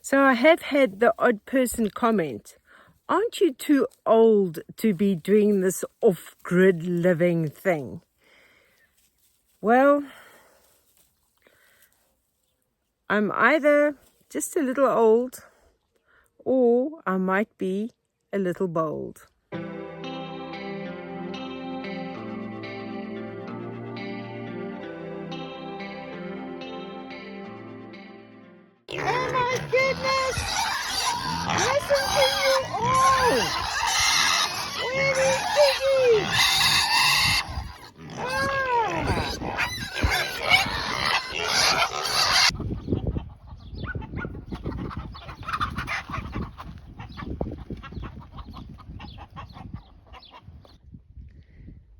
So I have had the odd person comment, aren't you too old to be doing this off-grid living thing? Well, I'm either just a little old or I might be a little bold. Oh my goodness! Listen to you all! Where is Piggy?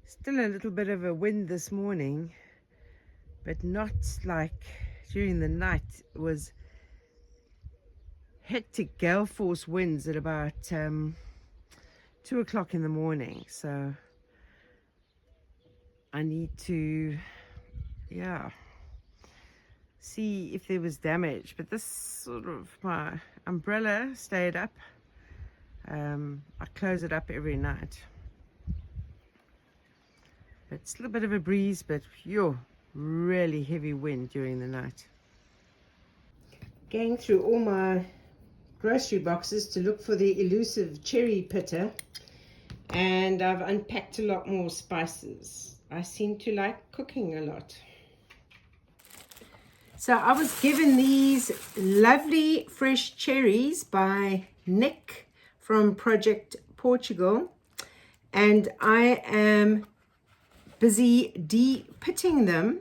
Still a little bit of a wind this morning, but not like during the night. It was hectic gale force winds at about 2 o'clock in the morning, so I need to see if there was damage. But this sort of, my umbrella stayed up. I close it up every night. It's a little bit of a breeze, but really heavy wind during the night. Going through all my grocery boxes to look for the elusive cherry pitta, and I've unpacked a lot more spices. I seem to like cooking a lot. So I was given these lovely fresh cherries by Nick from Project Portugal, and I am busy de-pitting them,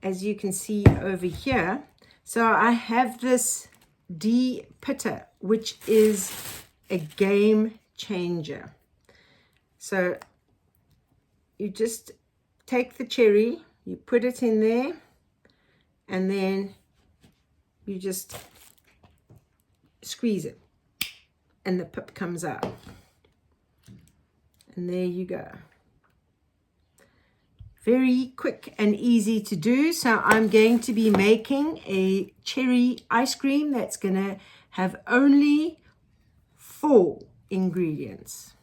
as you can see over here. So I have this de-pitter, which is a game changer. So you just take the cherry, you put it in there, and then you just squeeze it and the pip comes out, and there you go. Very quick and easy to do. So I'm going to be making a cherry ice cream that's going to have only 4 ingredients.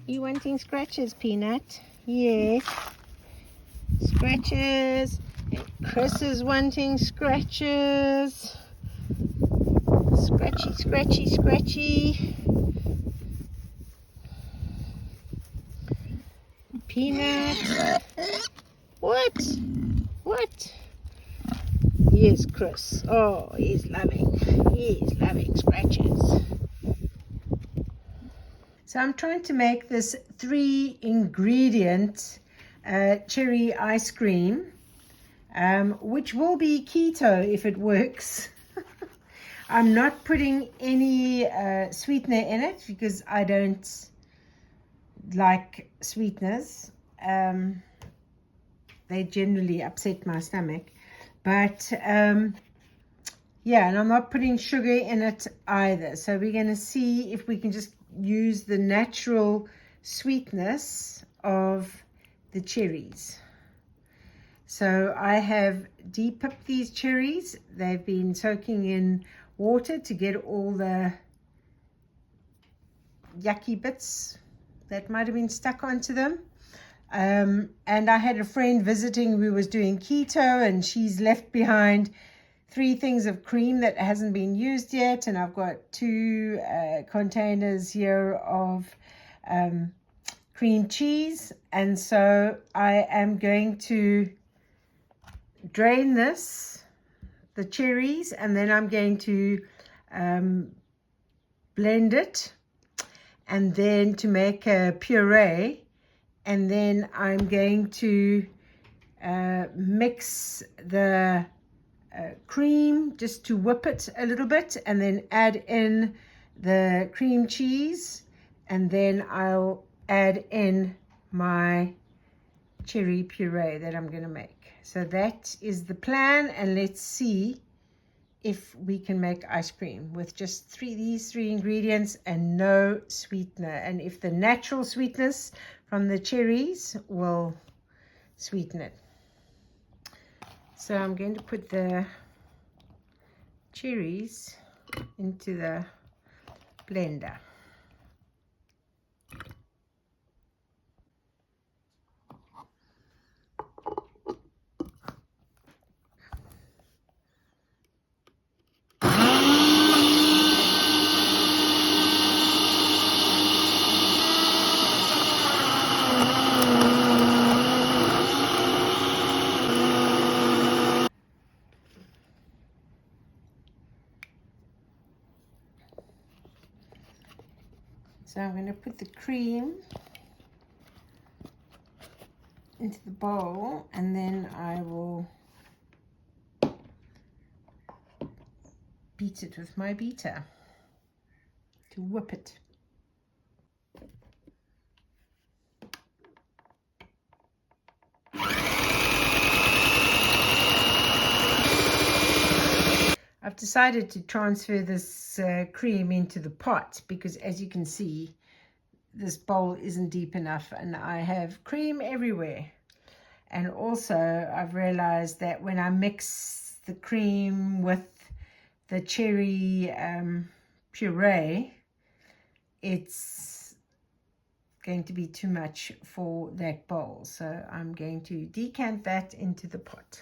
You wanting scratches, Peanut? Yes. Scratches. And Chris is wanting scratches. Scratchy, scratchy, scratchy. Peanut. What? What? Yes, Chris. Oh, he's loving scratches. So I'm trying to make this 3 ingredient cherry ice cream, which will be keto if it works. I'm not putting any sweetener in it because I don't like sweeteners. They generally upset my stomach. But yeah, and I'm not putting sugar in it either. So we're going to see if we can just use the natural sweetness of the cherries. So I have de-pipped these cherries. They've been soaking in water to get all the yucky bits that might have been stuck onto them. And I had a friend visiting who was doing keto, and she's left behind 3 things of cream that hasn't been used yet, and I've got 2 containers here of cream cheese. And so I am going to drain the cherries, and then I'm going to blend it, and then to make a puree, and then I'm going to mix the cream just to whip it a little bit, and then add in the cream cheese, and then I'll add in my cherry puree that I'm going to make. So that is the plan, and let's see if we can make ice cream with just these three ingredients and no sweetener, and if the natural sweetness from the cherries will sweeten it. So I'm going to put the cherries into the blender. So I'm going to put the cream into the bowl, and then I will beat it with my beater to whip it. I've decided to transfer this cream into the pot because, as you can see, this bowl isn't deep enough and I have cream everywhere. And also I've realized that when I mix the cream with the cherry puree, it's going to be too much for that bowl. So I'm going to decant that into the pot.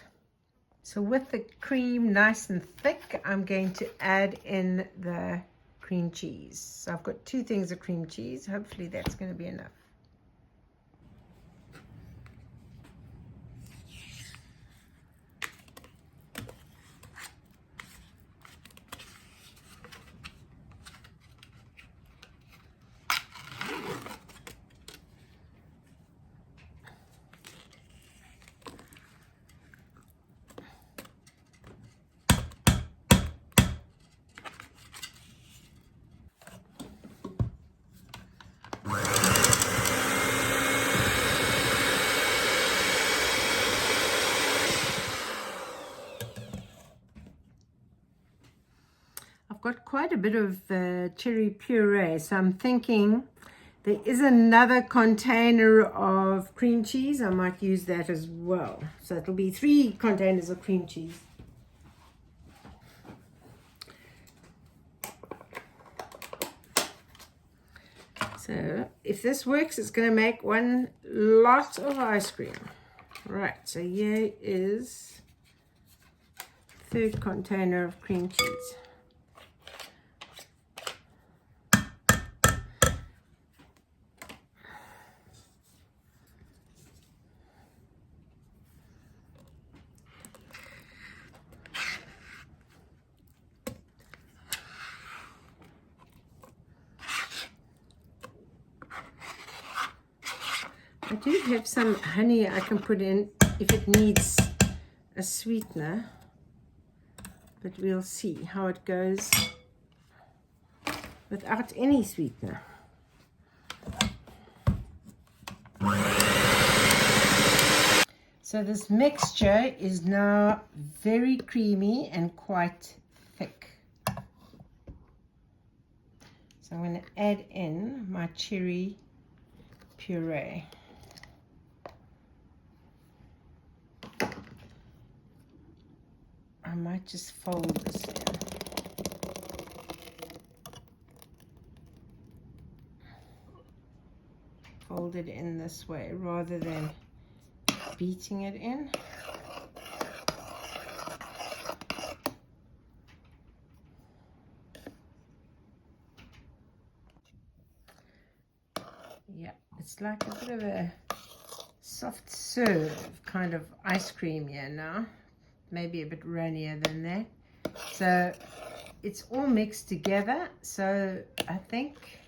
So with the cream nice and thick, I'm going to add in the cream cheese. So I've got 2 things of cream cheese. Hopefully that's going to be enough. I've got quite a bit of cherry puree, so I'm thinking there is another container of cream cheese. I might use that as well. So it'll be 3 containers of cream cheese. So if this works, it's going to make one lot of ice cream. Right, so here is 3rd container of cream cheese. I do have some honey I can put in if it needs a sweetener, but we'll see how it goes without any sweetener. So this mixture is now very creamy and quite thick. So I'm going to add in my cherry puree. I might just fold this in. Fold it in this way rather than beating it in. Yeah, it's like a bit of a soft serve kind of ice cream here now. Maybe a bit runnier than that. So it's all mixed together. So I think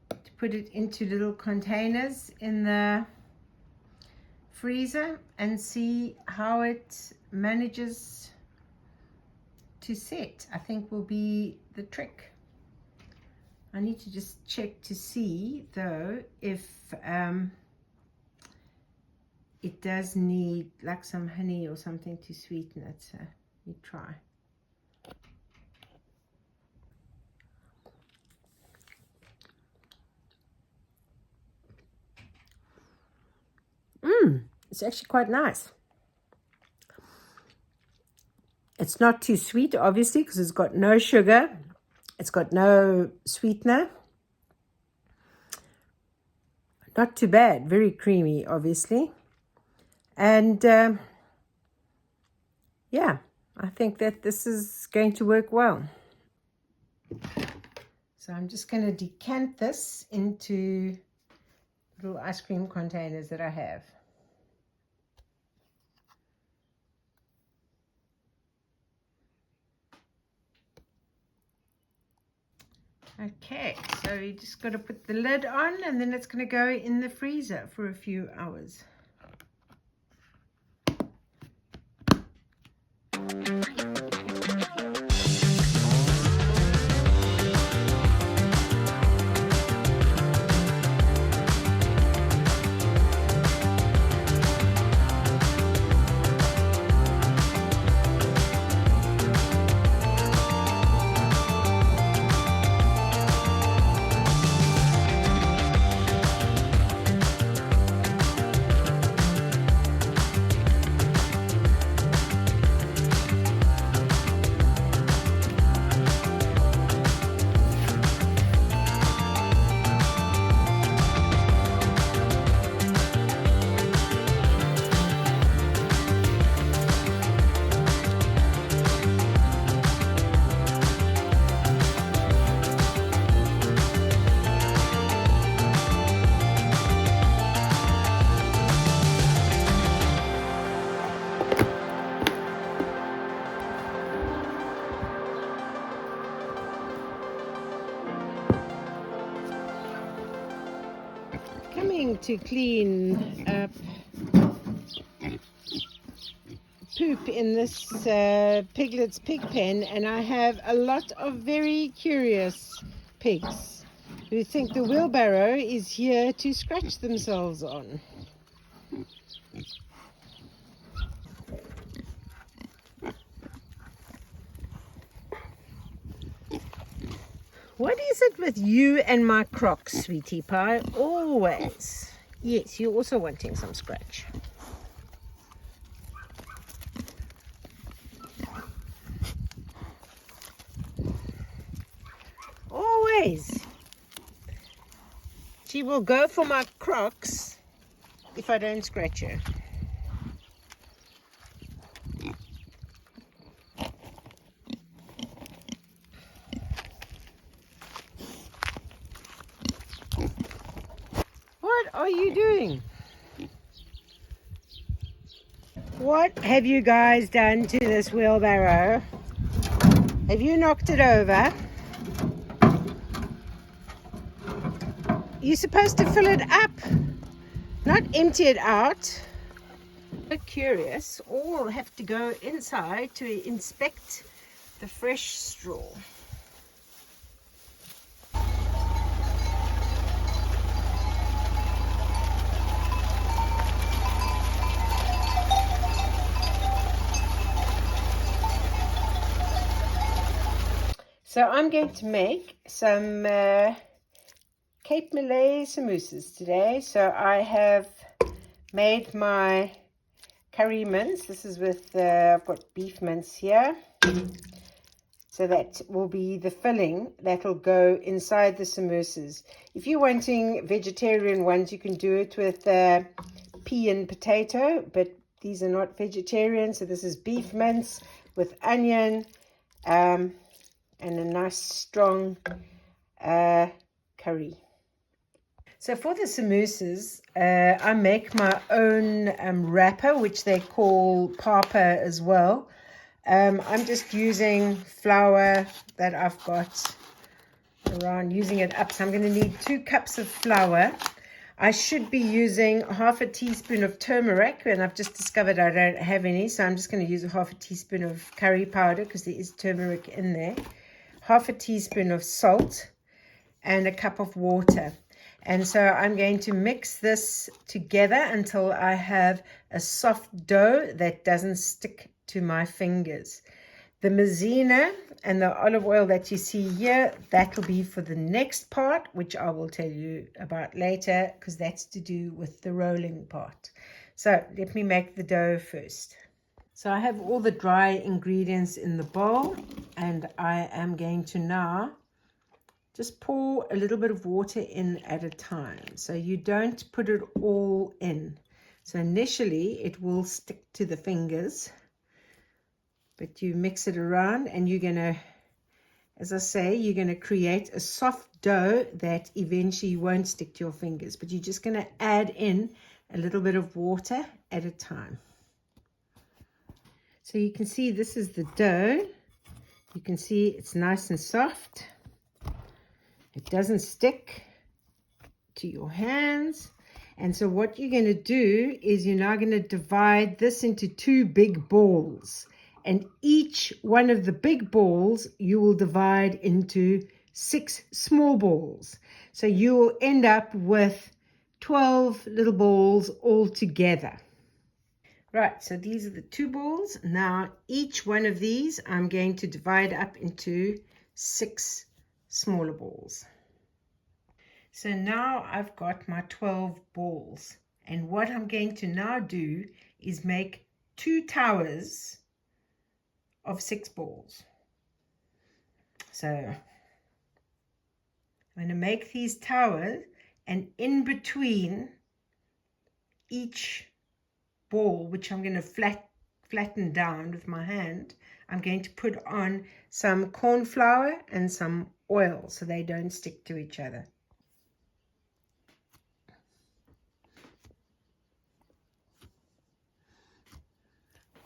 to put it into little containers in the freezer and see how it manages to set, I think will be the trick. I need to just check to see though if it does need like some honey or something to sweeten it, so you try. It's actually quite nice. It's not too sweet, obviously, because it's got no sugar. It's got no sweetener. Not too bad. Very creamy, obviously. And yeah, I think that this is going to work well. So I'm just going to decant this into little ice cream containers that I have. Okay, so you just got to put the lid on, and then it's going to go in the freezer for a few hours. Coming to clean up poop in this piglet's pig pen, and I have a lot of very curious pigs who think the wheelbarrow is here to scratch themselves on. What is it with you and my Crocs, sweetie pie? Always. Yes, you're also wanting some scratch. Always. She will go for my Crocs if I don't scratch her. What are you doing? What have you guys done to this wheelbarrow? Have you knocked it over? You're supposed to fill it up, not empty it out. I'm curious. All have to go inside to inspect the fresh straw. So I'm going to make some Cape Malay samosas today. So I have made my curry mince. This is with, I've got beef mince here. So that will be the filling that will go inside the samosas. If you're wanting vegetarian ones, you can do it with pea and potato, but these are not vegetarian. So this is beef mince with onion and a nice strong curry. So for the samosas, I make my own wrapper, which they call papa as well. I'm just using flour that I've got around, using it up. So I'm going to need 2 cups of flour. I should be using half a teaspoon of turmeric, and I've just discovered I don't have any. So I'm just going to use half a teaspoon of curry powder because there is turmeric in there. Half a teaspoon of salt and a cup of water. And so I'm going to mix this together until I have a soft dough that doesn't stick to my fingers. The maizena and the olive oil that you see here, that will be for the next part, which I will tell you about later, because that's to do with the rolling part. So let me make the dough first. So I have all the dry ingredients in the bowl, and I am going to now just pour a little bit of water in at a time. So you don't put it all in. So initially it will stick to the fingers, but you mix it around, and you're going to, as I say, you're going to create a soft dough that eventually won't stick to your fingers, but you're just going to add in a little bit of water at a time. So you can see this is the dough. You can see it's nice and soft. It doesn't stick to your hands. And so what you're going to do is you're now going to divide this into 2 big balls. And each one of the big balls you will divide into 6 small balls. So you will end up with 12 little balls all together. Right, so these are the 2 balls. Now each one of these I'm going to divide up into 6 smaller balls. So now I've got my 12 balls, and what I'm going to now do is make 2 towers of 6 balls. So I'm going to make these towers, and in between each ball, which I'm going to flatten down with my hand, I'm going to put on some corn flour and some oil so they don't stick to each other.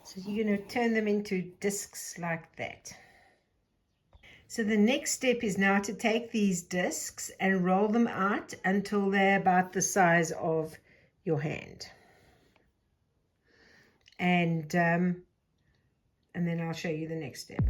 So you're going to turn them into discs like that. So the next step is now to take these discs and roll them out until they're about the size of your hand. And then I'll show you the next step.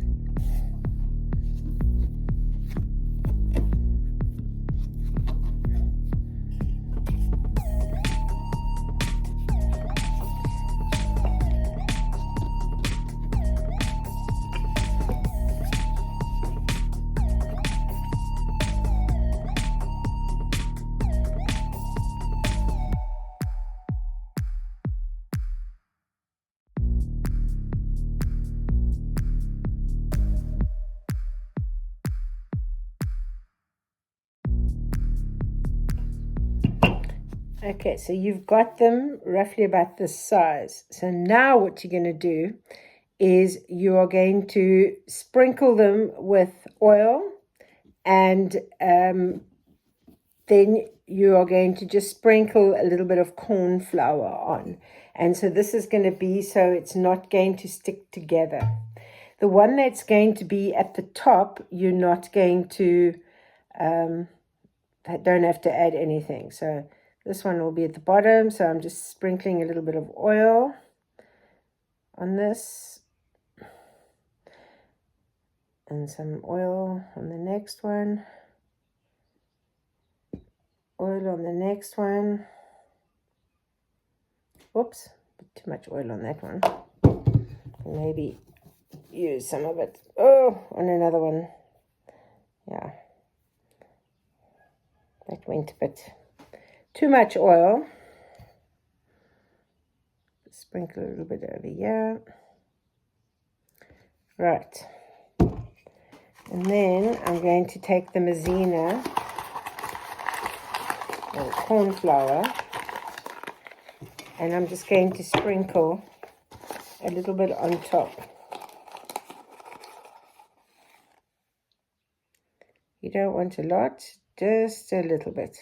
Okay, so you've got them roughly about this size. So now what you're going to do is you are going to sprinkle them with oil, and then you are going to just sprinkle a little bit of corn flour on. And so this is going to be so it's not going to stick together. The one that's going to be at the top, you're not going to, don't have to add anything. So this one will be at the bottom, so I'm just sprinkling a little bit of oil on this. And some oil on the next one. Oil on the next one. Oops, too much oil on that one. Maybe use some of it. Oh, on another one. Yeah. That went a bit too much oil. Sprinkle a little bit over here. Right. And then I'm going to take the maizena, or corn flour, and I'm just going to sprinkle a little bit on top. You don't want a lot, just a little bit.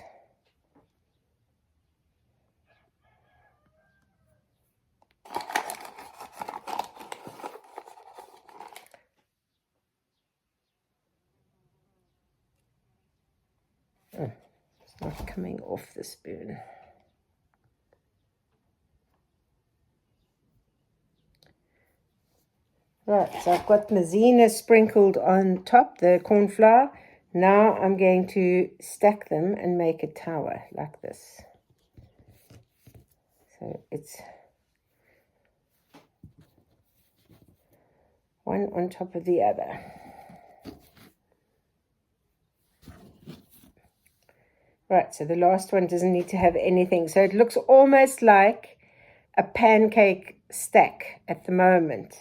Oh, it's not coming off the spoon. Right, so I've got maizena sprinkled on top, the corn flour. Now I'm going to stack them and make a tower like this. So it's one on top of the other. Right, so the last one doesn't need to have anything. So it looks almost like a pancake stack at the moment.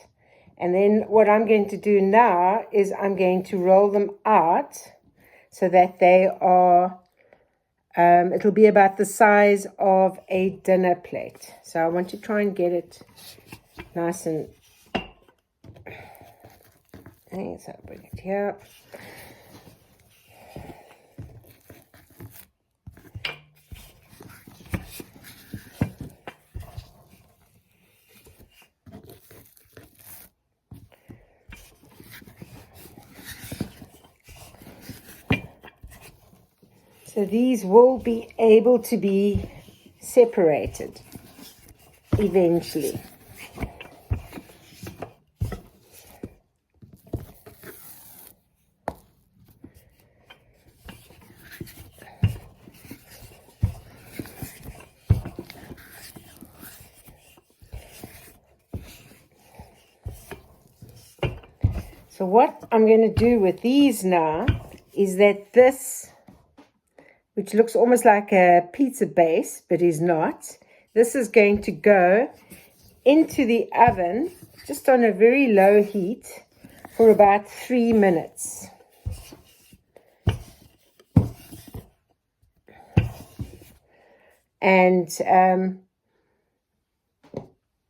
And then what I'm going to do now is I'm going to roll them out so that they are, it'll be about the size of a dinner plate. So I want to try and get it nice and, so I'll bring it here. So these will be able to be separated eventually. So what I'm going to do with these now is that this, which looks almost like a pizza base, but is not, this is going to go into the oven just on a very low heat for about 3 minutes. And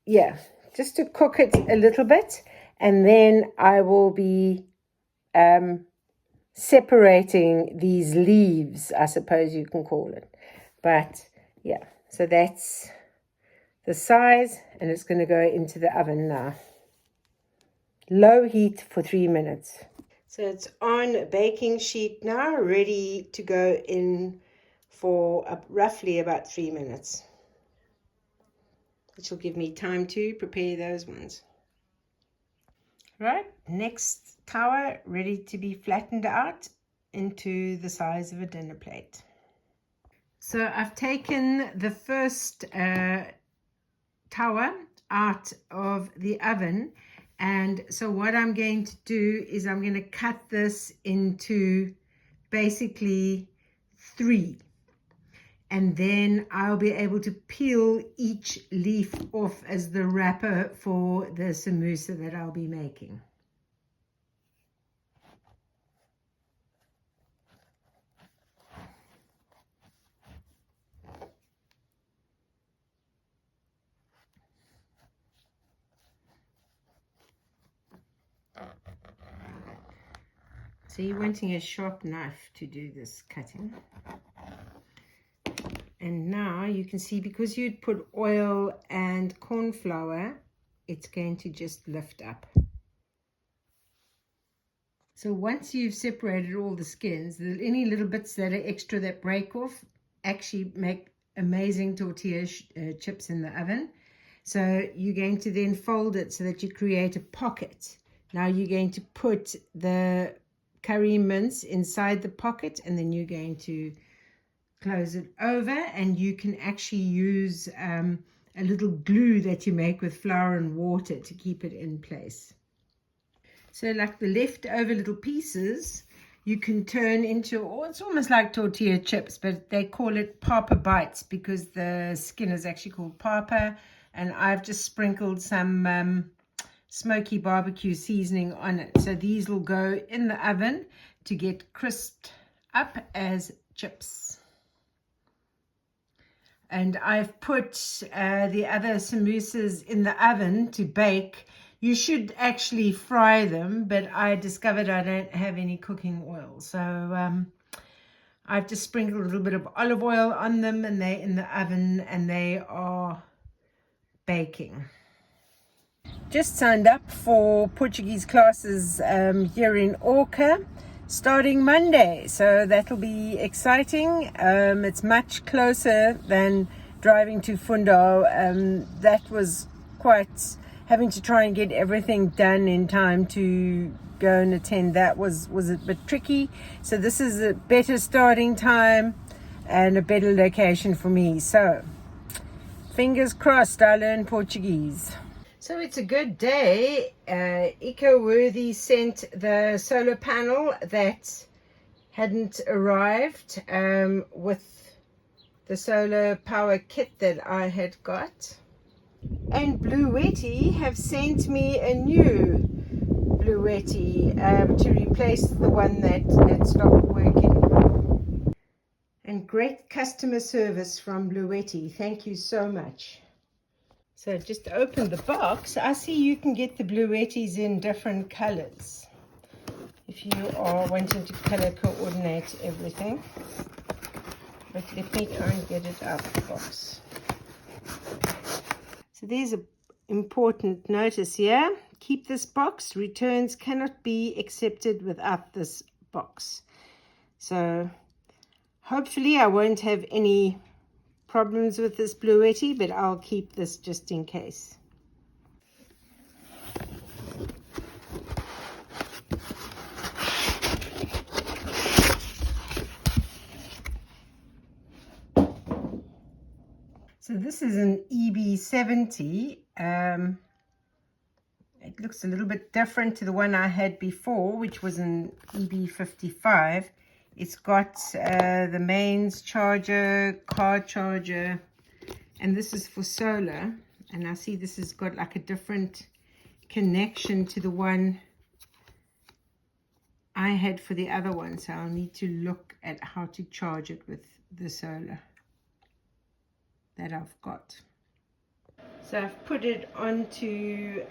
yeah, just to cook it a little bit, and then I will be separating these leaves, I suppose you can call it. But yeah, so that's the size, and it's going to go into the oven now. Low heat for 3 minutes. So it's on a baking sheet now, ready to go in for roughly about 3 minutes, which will give me time to prepare those ones. Right, next tower ready to be flattened out into the size of a dinner plate. So I've taken the first tower out of the oven, and so what I'm going to do is I'm going to cut this into basically 3, and then I'll be able to peel each leaf off as the wrapper for the samosa that I'll be making. So you're wanting a sharp knife to do this cutting. And now you can see, because you'd put oil and corn flour, it's going to just lift up. So once you've separated all the skins, any little bits that are extra that break off actually make amazing tortilla chips in the oven. So you're going to then fold it so that you create a pocket. Now you're going to put the curry mince inside the pocket, and then you're going to close it over, and you can actually use a little glue that you make with flour and water to keep it in place. So like the leftover little pieces, you can turn into, or it's almost like tortilla chips, but they call it papa bites because the skin is actually called papa. And I've just sprinkled some smoky barbecue seasoning on it. So these will go in the oven to get crisped up as chips. And I've put the other samosas in the oven to bake. You should actually fry them, but I discovered I don't have any cooking oil. So I've just sprinkled a little bit of olive oil on them, and they're in the oven and they are baking. Just signed up for Portuguese classes here in Orca, starting Monday, so that'll be exciting. It's much closer than driving to Fundão. That was quite, having to try and get everything done in time to go and attend that was a bit tricky. So this is a better starting time and a better location for me. So fingers crossed I learn Portuguese. So it's a good day. EcoWorthy sent the solar panel that hadn't arrived with the solar power kit that I had got. And BLUETTI have sent me a new BLUETTI to replace the one that stopped working. And great customer service from BLUETTI. Thank you so much. So just open the box. I see you can get the BLUETTIs in different colors if you are wanting to color coordinate everything. But let me try and get it out of the box. So there's an important notice here. Keep this box. Returns cannot be accepted without this box. So hopefully I won't have any problems with this BLUETTI, but I'll keep this just in case. So this is an EB70. It looks a little bit different to the one I had before, which was an EB55. It's got the mains charger, car charger, and this is for solar. And I see this has got like a different connection to the one I had for the other one. So I'll need to look at how to charge it with the solar that I've got. So I've put it onto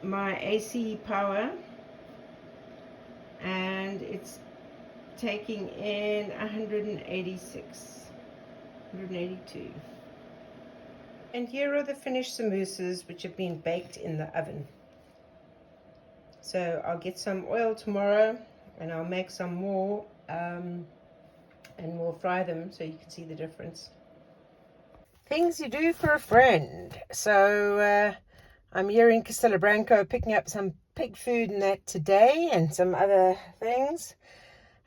my AC power, and it's taking in 182. And here are the finished samosas, which have been baked in the oven. So I'll get some oil tomorrow and I'll make some more and we'll fry them so you can see the difference. Things you do for a friend. So I'm here in Castilla Branco picking up some pig food and that today and some other things.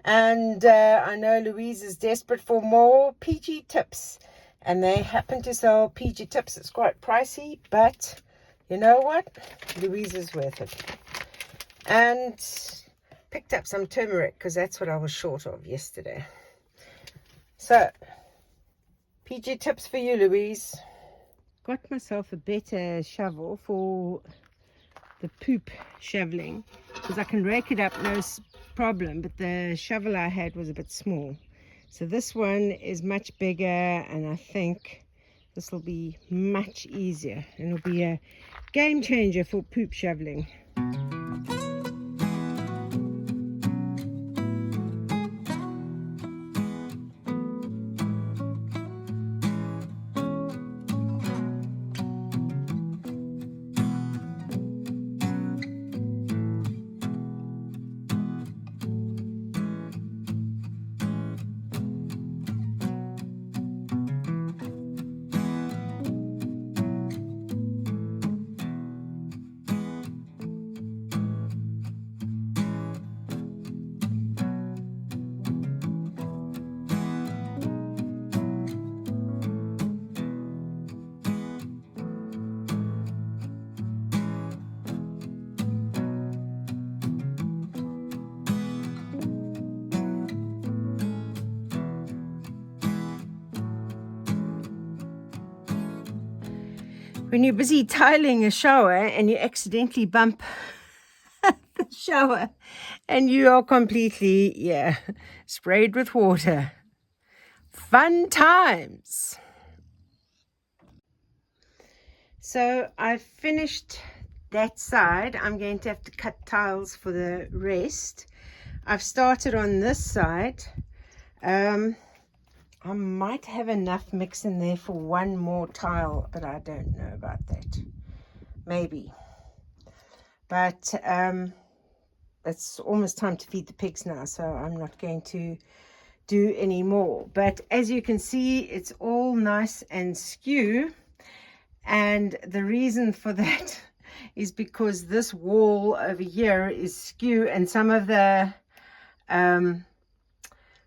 And I know Louise is desperate for more PG tips. And they happen to sell PG tips. It's quite pricey, but you know what? Louise is worth it. And picked up some turmeric because that's what I was short of yesterday. So, PG tips for you, Louise. Got myself a better shovel for the poop shoveling because I can rake it up no problem, but the shovel I had was a bit small. So this one is much bigger, and I think this will be much easier and it'll be a game changer for poop shoveling. When you're busy tiling a shower and you accidentally bump the shower and you are completely, sprayed with water. Fun times. So I've finished that side. I'm going to have to cut tiles for the rest. I've started on this side. I might have enough mix in there for one more tile, but I don't know about that. Maybe. But it's almost time to feed the pigs now, so I'm not going to do any more. But as you can see, it's all nice and skew. And the reason for that is because this wall over here is skew, and some of the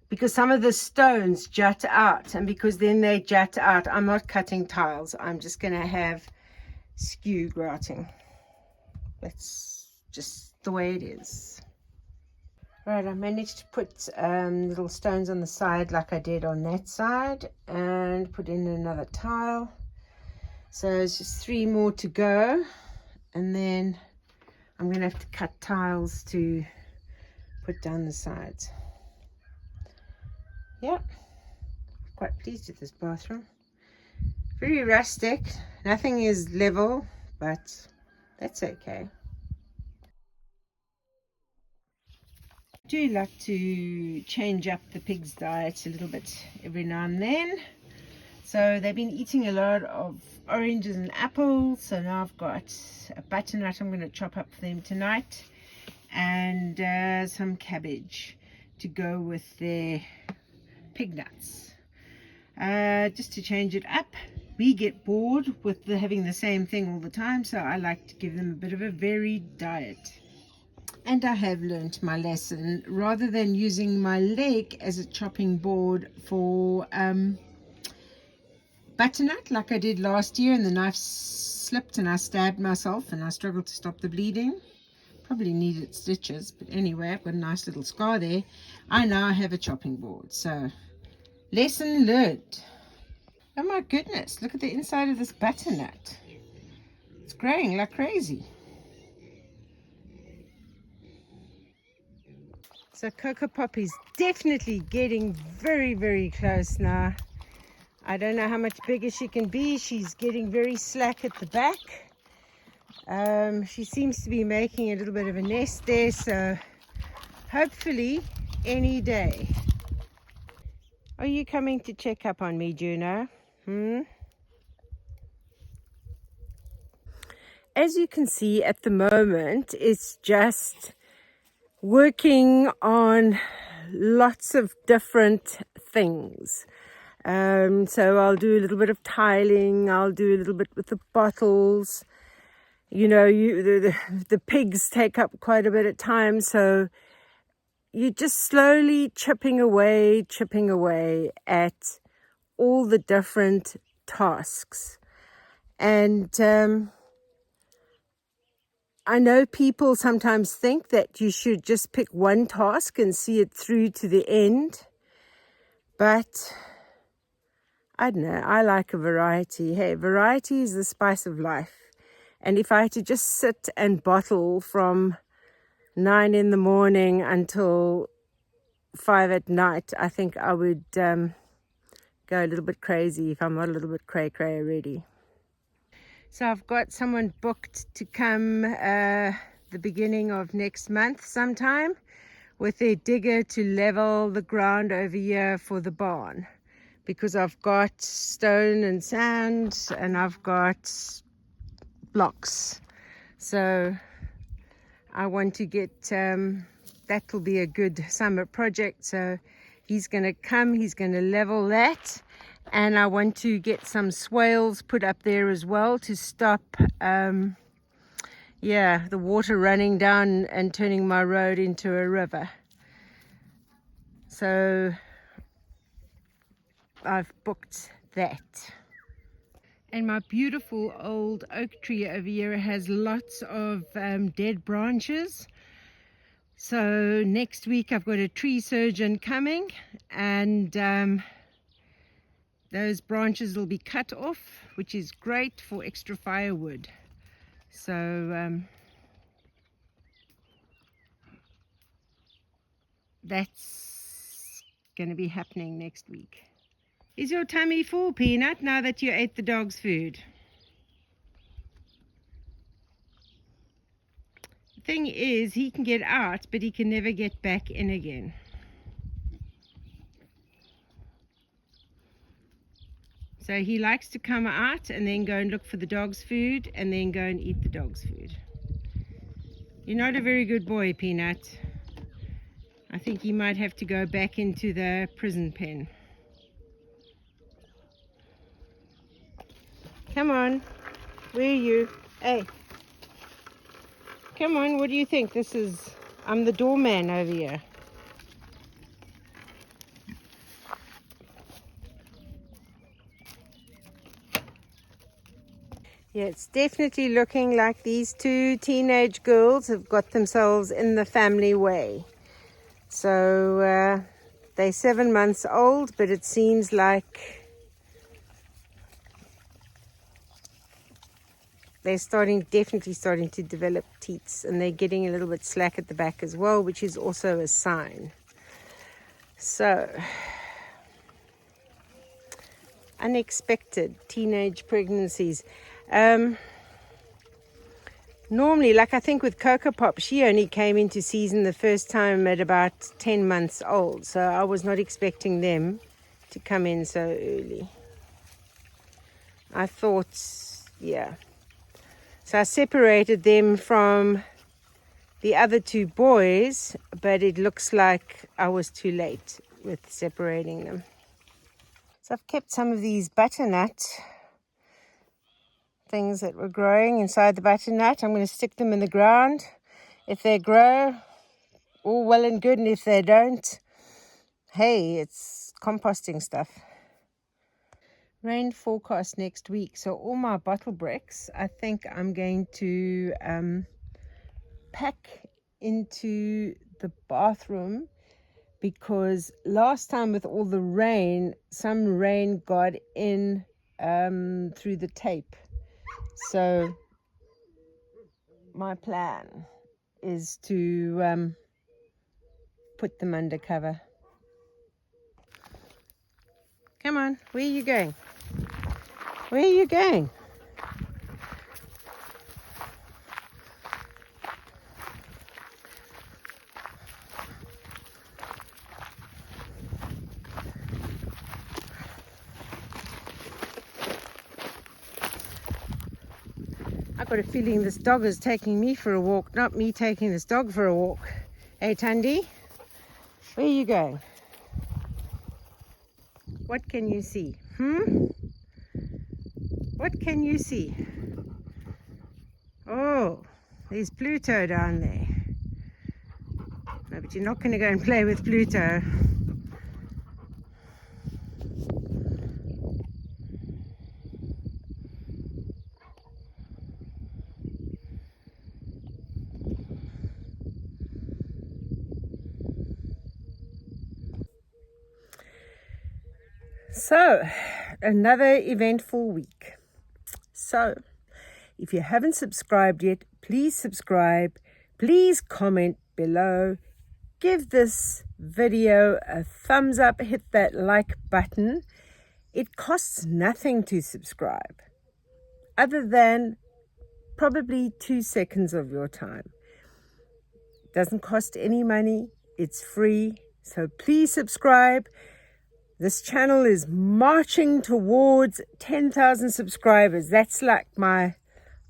because some of the stones jut out, and because then they jut out, I'm not cutting tiles. I'm just going to have skew grouting. That's just the way it is. Right, I managed to put little stones on the side like I did on that side, and put in another tile. So it's just 3 more to go, and then I'm going to have to cut tiles to put down the sides. Yeah, quite pleased with this bathroom. Very rustic, nothing is level, but that's okay. I do like to change up the pigs' diet a little bit every now and then. So they've been eating a lot of oranges and apples, so now I've got a butternut I'm going to chop up for them tonight, and some cabbage to go with their pig nuts, just to change it up. We get bored with having the same thing all the time, so I like to give them a bit of a varied diet. And I have learnt my lesson. Rather than using my leg as a chopping board for butternut like I did last year, and the knife slipped and I stabbed myself and I struggled to stop the bleeding. Probably needed stitches, but anyway, I've got a nice little scar there. I now have a chopping board, so lesson learned. Oh my goodness, look at the inside of this butternut. It's growing like crazy. So Coco Pop is definitely getting very, very close now. I don't know how much bigger she can be. She's getting very slack at the back. She seems to be making a little bit of a nest there, so hopefully any day. Are you coming to check up on me, Juno? As you can see at the moment, it's just working on lots of different things. So I'll do a little bit of tiling, I'll do a little bit with the bottles. You know, the pigs take up quite a bit of time, so you're just slowly chipping away at all the different tasks. And I know people sometimes think that you should just pick one task and see it through to the end, but I don't know, I like a variety. Hey, variety is the spice of life. And if I had to just sit and bottle from 9 in the morning until 5 at night, I think I would go a little bit crazy if I'm not a little bit cray-cray already. So I've got someone booked to come the beginning of next month sometime with their digger to level the ground over here for the barn, because I've got stone and sand and I've got blocks. So I want to get, that will be a good summer project. So he's going to come, he's going to level that. And I want to get some swales put up there as well to stop, the water running down and turning my road into a river. So I've booked that. And my beautiful old oak tree over here has lots of dead branches. So next week I've got a tree surgeon coming, and those branches will be cut off, which is great for extra firewood. So that's going to be happening next week. Is your tummy full, Peanut, now that you ate the dog's food? The thing is, he can get out, but he can never get back in again. So he likes to come out and then go and look for the dog's food and then go and eat the dog's food. You're not a very good boy, Peanut. I think he might have to go back into the prison pen. Come on. Where are you? Hey. Come on, what do you think? I'm the doorman over here. Yeah, it's definitely looking like these two teenage girls have got themselves in the family way. So they're 7 months old, but it seems like they're definitely starting to develop teats, and they're getting a little bit slack at the back as well, which is also a sign. So, unexpected teenage pregnancies. Normally, like I think with Cocoa Pop, she only came into season the first time at about 10 months old. So I was not expecting them to come in so early. I thought, yeah. So I separated them from the other two boys, but it looks like I was too late with separating them. So I've kept some of these butternut things that were growing inside the butternut. I'm going to stick them in the ground. If they grow, all well and good, and if they don't, hey, it's composting stuff. Rain forecast next week, so all my bottle bricks I think I'm going to pack into the bathroom, because last time with all the rain, some rain got in through the tape. So my plan is to put them under cover. Come on, where are you going? Where are you going? I've got a feeling this dog is taking me for a walk, not me taking this dog for a walk. Hey, Tandy, where are you going? What can you see? What can you see? Oh, there's Pluto down there. No, but you're not going to go and play with Pluto. So, another eventful week. So, if you haven't subscribed yet, please subscribe. Please comment below. Give this video a thumbs up. Hit that like button. It costs nothing to subscribe, other than probably 2 seconds of your time. It doesn't cost any money. It's free. So please subscribe. This channel is marching towards 10,000 subscribers. That's like my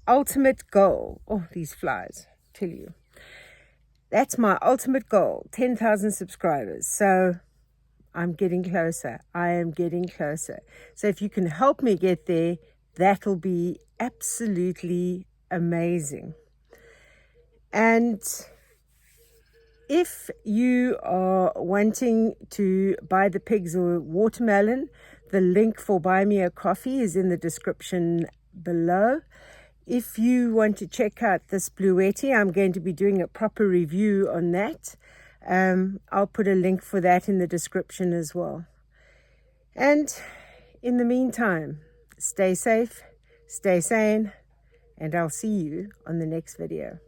ultimate goal. Oh, these flies, tell you. That's my ultimate goal, 10,000 subscribers. So I'm getting closer. I am getting closer. So if you can help me get there, that'll be absolutely amazing. And if you are wanting to buy the pigs or watermelon, the link for Buy Me a Coffee is in the description below. If you want to check out this BLUETTI, I'm going to be doing a proper review on that. I'll put a link for that in the description as well. And in the meantime, stay safe, stay sane, and I'll see you on the next video.